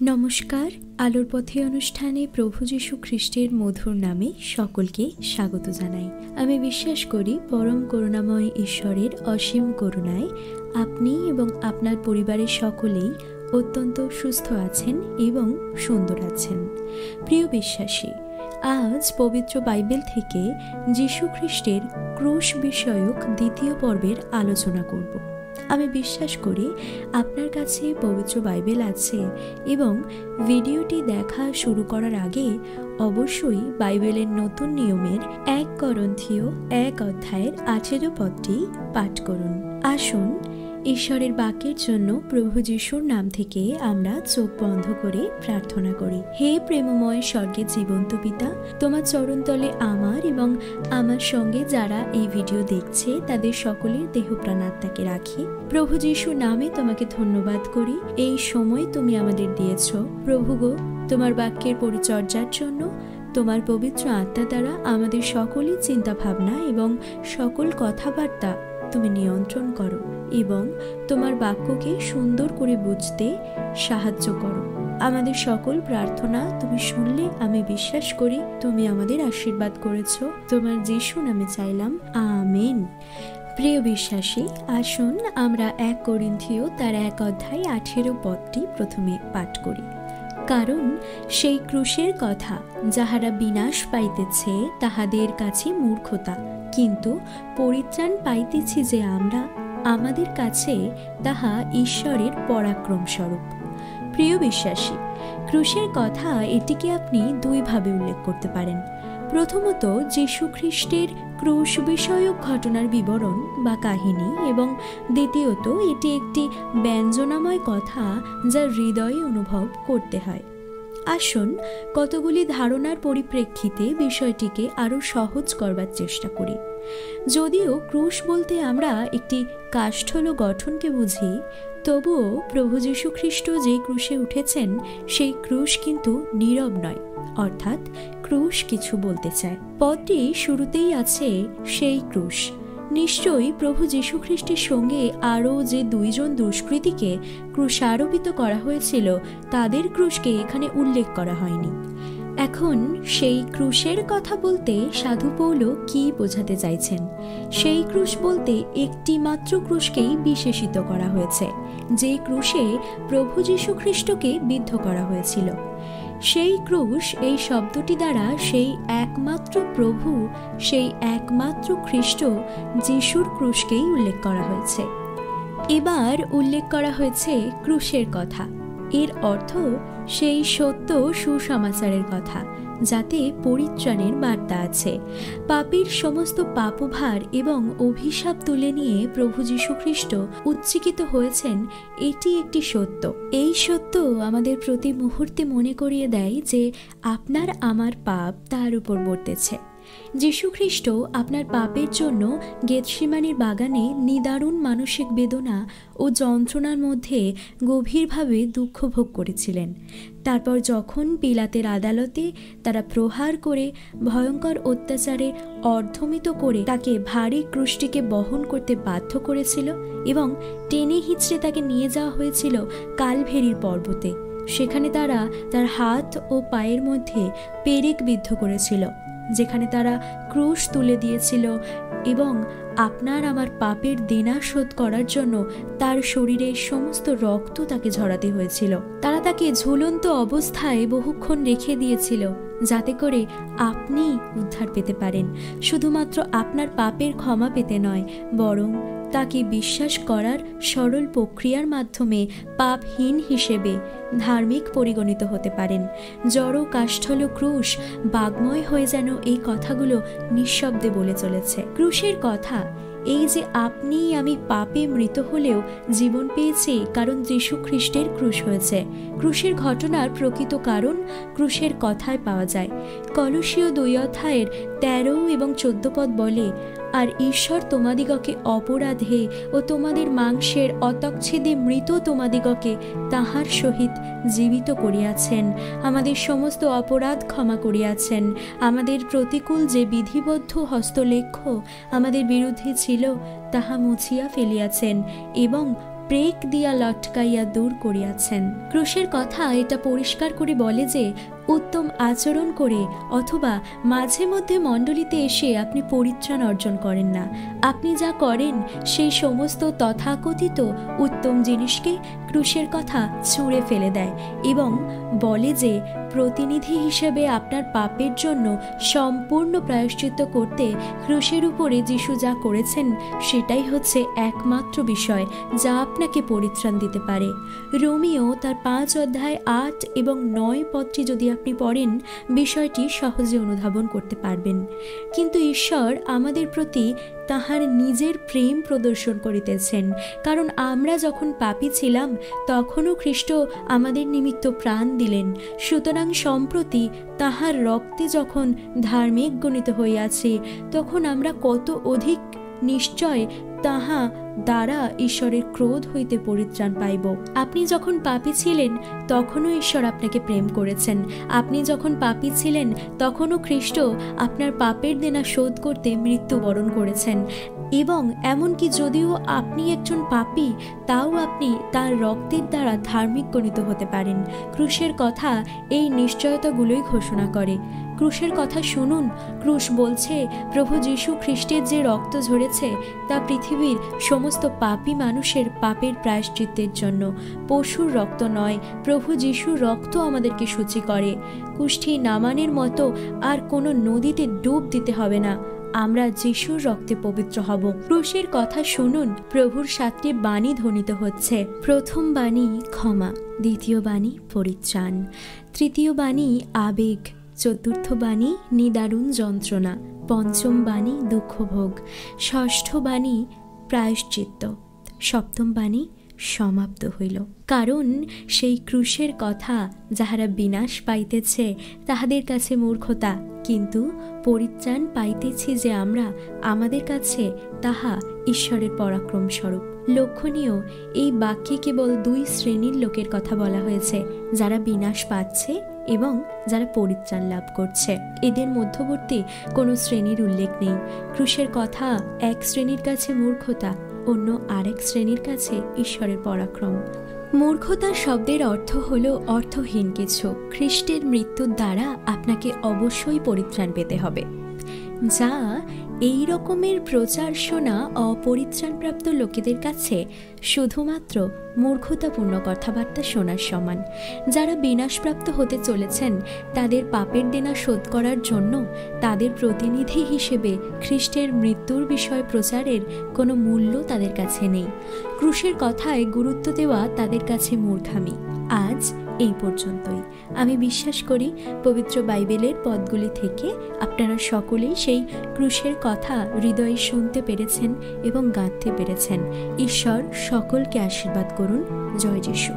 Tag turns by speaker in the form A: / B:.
A: নমস্কার। আলোর পথে অনুষ্ঠানে প্রভু যীশু খ্রিস্টের মধুর নামে সকলকে স্বাগত জানাই। আমি বিশ্বাস করি পরম করুণাময় ঈশ্বরের অসীম করুণায় আপনি এবং আপনার পরিবারের সকলেই অত্যন্ত সুস্থ আছেন এবং সুন্দর আছেন। প্রিয় বিশ্বাসী, আজ পবিত্র বাইবেল থেকে যীশু খ্রিস্টের ক্রুশ বিষয়ক দ্বিতীয় পর্বের আলোচনা করব। আমি বিশ্বাস করি আপনার কাছে পবিত্র বাইবেল আছে এবং ভিডিওটি দেখা শুরু করার আগে অবশ্যই বাইবেলের নতুন নিয়মের 1 করন্থীয় 1 অধ্যায়ের 18 পদটি পাঠ করুন। আসুন ঈশ্বরের বাক্যের জন্য প্রভু যীশুর নাম থেকে আমরা চোখ বন্ধ করে প্রার্থনা করি। হে প্রেমময় স্বর্গের জীবন্ত পিতা, তোমার চরণতলে আমার এবং আমার সঙ্গে যারা এই ভিডিও দেখছে তাদের সকলের দেহ প্রাণ আত্মাকে রাখি। প্রভু যীশুর নামে তোমাকে ধন্যবাদ করি। এই সময় তুমি আমাদের দিয়েছ প্রভু গো, তোমার বাক্যের পরিচর্যার জন্য তোমার পবিত্র আত্মা দ্বারা আমাদের সকলের চিন্তা ভাবনা এবং সকল কথাবার্তা তুমি নিয়ন্ত্রণ করো এবং তোমার বাক্যকে সুন্দর করে বুঝতে সাহায্য করো। আমাদের সকল প্রার্থনা তুমি শুনলে আমি বিশ্বাস করি তুমি আমাদের আশীর্বাদ করেছো। তোমার যীশু নামে চাইলাম, আমেন। প্রিয় বিশ্বাসী, আসুন আমরা 1 করন্থীয় তার 1 অধ্যায় 18 পদটি প্রথমে পাঠ করি। কারণ সেই ক্রুশের কথা যাহারা বিনাশ পাইতেছে তাহাদের কাছে মূর্খতা, কিন্তু পরিত্রাণ পাইতেছি যে আমরা, আমাদের কাছে তাহা ঈশ্বরের পরাক্রম স্বরূপ। প্রিয় বিশ্বাসী, ক্রুশের কথা এটিকে আপনি দুইভাবে উল্লেখ করতে পারেন। প্রথমত যীশু খ্রিস্টের ক্রুশ বিষয়ক ঘটনার বিবরণ বা কাহিনী, এবং দ্বিতীয়ত এটি একটি ব্যঞ্জনাময় কথা যা হৃদয়ে অনুভব করতে হয়। আসুন কতগুলি ধারণার পরিপ্রেক্ষিতে বিষয়টিকে আরও সহজ করবার চেষ্টা করি। যদিও ক্রুশ বলতে আমরা একটি কাষ্ঠল গঠনকে বুঝি, তবুও প্রভু যীশু খ্রিস্ট যে ক্রুশে উঠেছেন সেই ক্রুশ কিন্তু নীরব নয়, অর্থাৎ ক্রুশ কিছু বলতে চায়। পদটি শুরুতেই আছে সেই ক্রুশ। নিশ্চয়ই প্রভু যীশু খ্রিস্টের সঙ্গে আরও যে 2 জন দুষ্কৃতীকে ক্রুশারোপিত করা হয়েছিল তাদের ক্রুশকে এখানে উল্লেখ করা হয়নি। এখন সেই ক্রুশের কথা বলতে সাধু পৌল কি বোঝাতে চাইছেন? সেই ক্রুশ বলতে একটি মাত্র ক্রুশকেই বিশেষিত করা হয়েছে, যে ক্রুশে প্রভু যীশু খ্রিস্টকে বিদ্ধ করা হয়েছিল। সেই ক্রুশ এই শব্দটি দ্বারা সেই একমাত্র প্রভু, সেই একমাত্র খ্রিস্ট যিশুর ক্রুশকেই উল্লেখ করা হয়েছে। এবার উল্লেখ করা হয়েছে ক্রুশের কথা। এর অর্থ সেই সত্য সুসমাচারের কথা, যাতে পরিত্রাণের বার্তা আছে। পাপীর সমস্ত পাপভার এবং অভিশাপ তুলে নিয়ে প্রভু যীশু খ্রিস্ট উচ্চীকিত হয়েছেন, এটি একটি সত্য। এই সত্য আমাদের প্রতি মুহূর্তে মনে করিয়ে দেয় যে আপনার আমার পাপ তার উপর বর্তেছে। যীশু খ্রিস্ট আপনার পাপের জন্য গেতসেমানির বাগানে নিদারুণ মানসিক বেদনা ও যন্ত্রণার মধ্যে গভীরভাবে দুঃখ ভোগ করেছিলেন। তারপর যখন পিলাতের আদালতে তারা প্রহার করে ভয়ঙ্কর অত্যাচারে অর্ধমিত করে তাকে ভারী ক্রুশটিকে বহন করতে বাধ্য করেছিল এবং টেনে হিঁচড়ে তাকে নিয়ে যাওয়া হয়েছিল কালভেরির পর্বতে, সেখানে তারা তার হাত ও পায়ের মধ্যে পেরেক বিদ্ধ করেছিল, যেখানে তারা ক্রুশ তুলে দিয়েছিল এবং আপনার আমার পাপের দেনা শোধ করার জন্য তার শরীরের সমস্ত রক্ত তাকে ঝরাতে হয়েছিল। তারা তাকে ঝুলন্ত অবস্থায় বহুক্ষণ রেখে দিয়েছিল, যাতে করে আপনি উদ্ধার পেতে পারেন। শুধুমাত্র আপনার পাপের ক্ষমা পেতে নয়, বরং তাকে বিশ্বাস করার সরল প্রক্রিয়ার মাধ্যমে পাপহীন হিসেবে ধার্মিক পরিগণিত হতে পারেন। জড় কাষ্ঠল ক্রুশ বাগ্ময় হয়ে যেন এই কথাগুলো নিঃশব্দে বলে চলেছে। ক্রুশের কথা এই যে আপনি আমি পাপে মৃত হলেও জীবন পেয়েছি, কারণ যীশু খ্রিস্টের ক্রুশ হয়েছে। ক্রুশের ঘটনার প্রকৃত কারণ ক্রুশের কথায় পাওয়া যায়। কলসীয় 2 অধ্যায়ের 13 এবং 14 পদ বলে, আর ঈশ্বর তোমাদিগকে অপরাধে ও তোমাদের মাংসের অতচ্ছেদে মৃত তোমাদিগকে তাহার সহিত জীবিত করিয়াছেন, আমাদের সমস্ত অপরাধ ক্ষমা করিয়াছেন, আমাদের প্রতিকূল যে বিধিবদ্ধ হস্তলেখ্য আমাদের বিরুদ্ধে ছিল তাহা মুছিয়া ফেলিয়াছেন এবং ব্রেক দিয়া লটকাইয়া দূর করিয়াছেন। ক্রুশের কথা এটা পরিষ্কার করে বলে যে উত্তম আচরণ করে অথবা মাঝে মধ্যে মণ্ডলীতে এসে আপনি পরিত্রাণ অর্জন করেন না। আপনি যা করেন সেই সমস্ত তথাকথিত উত্তম জিনিসকে ক্রুশের কথা ছুঁড়ে ফেলে দেয় এবং বলে যে প্রতিনিধি হিসেবে আপনার পাপের জন্য সম্পূর্ণ প্রায়শ্চিত্ত করতে ক্রুশের উপরে যিশু যা করেছেন সেটাই হচ্ছে একমাত্র বিষয় যা আপনাকে পরিত্রাণ দিতে পারে। রোমিও তার 5 অধ্যায় 8 এবং 9 পদটি যদি আপনি পড়েন বিষয়টি সহজে অনুধাবন করতে পারবেন। কিন্তু ঈশ্বর আমাদের প্রতি তাহার নিজের প্রেম প্রদর্শন করিতেছেন, কারণ আমরা যখন পাপী ছিলাম তখনও খ্রিস্ট আমাদের নিমিত্ত প্রাণ দিলেন। সুতরাং সম্প্রতি তাহার রক্তে যখন ধার্মিক গণিত হইয়াছে তখন আমরা কত অধিক নিশ্চয় তাহা দ্বারা ঈশ্বরের ক্রোধ হইতে পরিত্রাণ পাইব। আপনি যখন পাপী ছিলেন তখনও ঈশ্বর আপনাকে প্রেম করেছেন। আপনি যখন পাপী ছিলেন তখনও খ্রিস্ট আপনার পাপের দেনা শোধ করতে মৃত্যুবরণ করেছেন এবং এমনকি যদিও আপনি একজন পাপী তাও আপনি তার রক্তের দ্বারা ধার্মিক গণিত হতে পারেন। ক্রুশের কথা এই নিশ্চয়তাগুলোই ঘোষণা করে। ক্রুশের কথা শুনুন। ক্রুশ বলছে প্রভু যীশু খ্রিস্টের যে রক্ত ঝরেছে তা পৃথিবীর সমস্ত পাপী মানুষের পাপের প্রায়শ্চিত্তের জন্য। পশুর রক্ত নয়, প্রভু যীশুর রক্ত আমাদেরকে শুচি করে। কুষ্ঠি নামানের মতো আর কোনো নদীতে ডুব দিতে হবে না, আমরা যিশুর রক্তে পবিত্র হব। ক্রুশের কথা শুনুন। প্রভুর 7টি বাণী ধ্বনিত হচ্ছে। প্রথম বাণী ক্ষমা, দ্বিতীয় বাণী পরিত্রাণ, তৃতীয় বাণী আবেগ, চতুর্থ বাণী নিদারুণ যন্ত্রণা, পঞ্চম বাণী দুঃখভোগ, ষষ্ঠ বাণী প্রায়শ্চিত্ত, সপ্তম বাণী সমাপ্ত হইল। কারণ সেই ক্রুশের কথা যাহারা বিনাশ পাইতেছে তাহাদের কাছে মূর্খতা, কিন্তু পরিত্রাণ পাইতেছি যে আমরা, আমাদের কাছে তাহা ঈশ্বরের পরাক্রম স্বরূপ। লক্ষণীয়, এই বাক্যে কেবল 2 শ্রেণীর লোকের কথা বলা হয়েছে, যারা বিনাশ পাচ্ছে এবং যারা পরিত্রাণ লাভ করছে। এদের মধ্যবর্তী কোনো শ্রেণীর উল্লেখ নেই। ক্রুশের কথা এক শ্রেণীর কাছে মূর্খতা, অন্য আরেক শ্রেণীর কাছে ঈশ্বরের পরাক্রম। মূর্খতা শব্দের অর্থ হল অর্থহীন কিছু। খ্রিস্টের মৃত্যুর দ্বারা আপনাকে অবশ্যই পরিত্রাণ পেতে হবে, যা এই রকমের প্রচার শোনা অপরিত্রাণপ্রাপ্ত লোকেদের কাছে শুধুমাত্র মূর্খতাপূর্ণ কথাবার্তা শোনার সমান। যারা বিনাশপ্রাপ্ত হতে চলেছেন তাদের পাপের দেনা শোধ করার জন্য তাদের প্রতিনিধি হিসেবে খ্রিস্টের মৃত্যুর বিষয় প্রচারের কোনো মূল্য তাদের কাছে নেই। ক্রুশের কথায় গুরুত্ব দেওয়া তাদের কাছে মূর্খামি। আজ এই পর্যন্তই। আমি বিশ্বাস করি পবিত্র বাইবেলের পদগুলি থেকে আপনারা সকলেই সেই ক্রুশের কথা হৃদয়ে শুনতে পেরেছেন এবং গাঁথতে পেরেছেন। ঈশ্বর সকলকে আশীর্বাদ করুন। জয় যিশু।